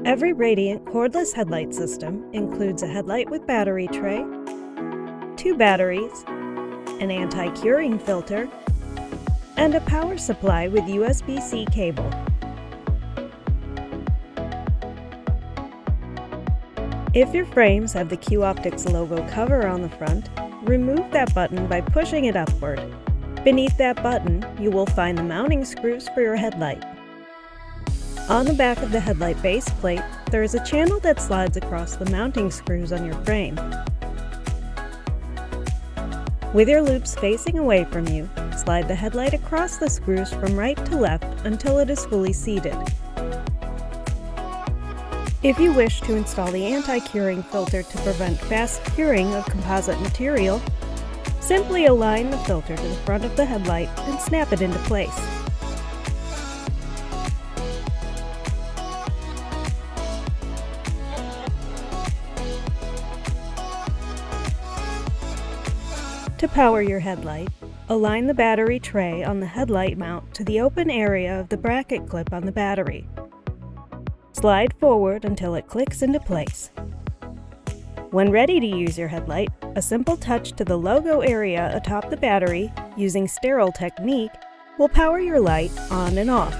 Every Radiant cordless headlight system includes a headlight with battery tray, 2 batteries, an anti-curing filter, and a power supply with USB-C cable. If your frames have the Q-Optics logo cover on the front, remove that button by pushing it upward. Beneath that button, you will find the mounting screws for your headlight. On the back of the headlight base plate, there is a channel that slides across the mounting screws on your frame. With your loops facing away from you, slide the headlight across the screws from right to left until it is fully seated. If you wish to install the anti-curing filter to prevent fast curing of composite material, simply align the filter to the front of the headlight and snap it into place. To power your headlight, align the battery tray on the headlight mount to the open area of the bracket clip on the battery. Slide forward until it clicks into place. When ready to use your headlight, a simple touch to the logo area atop the battery using sterile technique will power your light on and off.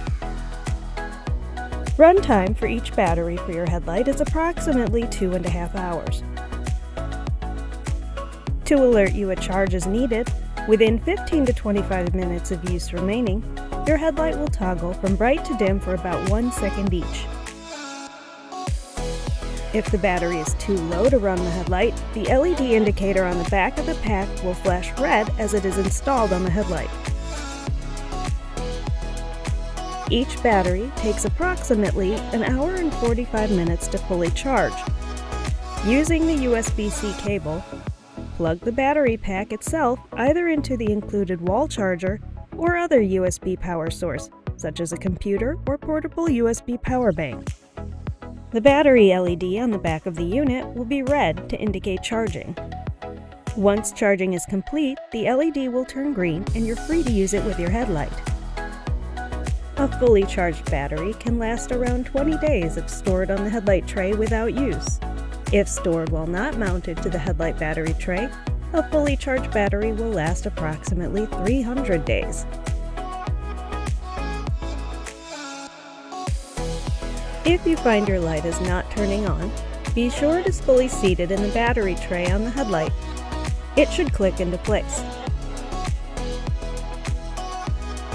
Runtime for each battery for your headlight is approximately 2.5 hours. To alert you a charge is needed, within 15 to 25 minutes of use remaining, your headlight will toggle from bright to dim for about 1 second each. If the battery is too low to run the headlight, the LED indicator on the back of the pack will flash red as it is installed on the headlight. Each battery takes approximately 1 hour and 45 minutes to fully charge. Using the USB-C cable, plug the battery pack itself either into the included wall charger or other USB power source, such as a computer or portable USB power bank. The battery LED on the back of the unit will be red to indicate charging. Once charging is complete, the LED will turn green and you're free to use it with your headlight. A fully charged battery can last around 20 days if stored on the headlight tray without use. If stored while not mounted to the headlight battery tray, a fully charged battery will last approximately 300 days. If you find your light is not turning on, be sure it is fully seated in the battery tray on the headlight. It should click into place.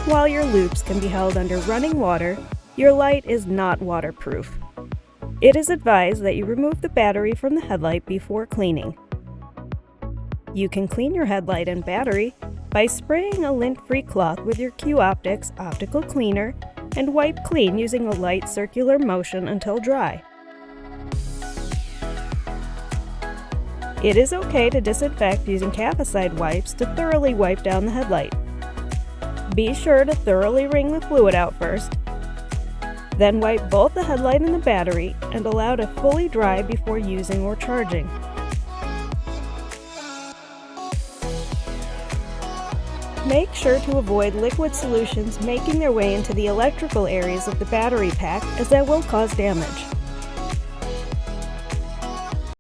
While your loops can be held under running water, your light is not waterproof. It is advised that you remove the battery from the headlight before cleaning. You can clean your headlight and battery by spraying a lint-free cloth with your Q-Optics optical cleaner and wipe clean using a light circular motion until dry. It is okay to disinfect using Capicide wipes to thoroughly wipe down the headlight. Be sure to thoroughly wring the fluid out first. Then wipe both the headlight and the battery and allow to fully dry before using or charging. Make sure to avoid liquid solutions making their way into the electrical areas of the battery pack, as that will cause damage.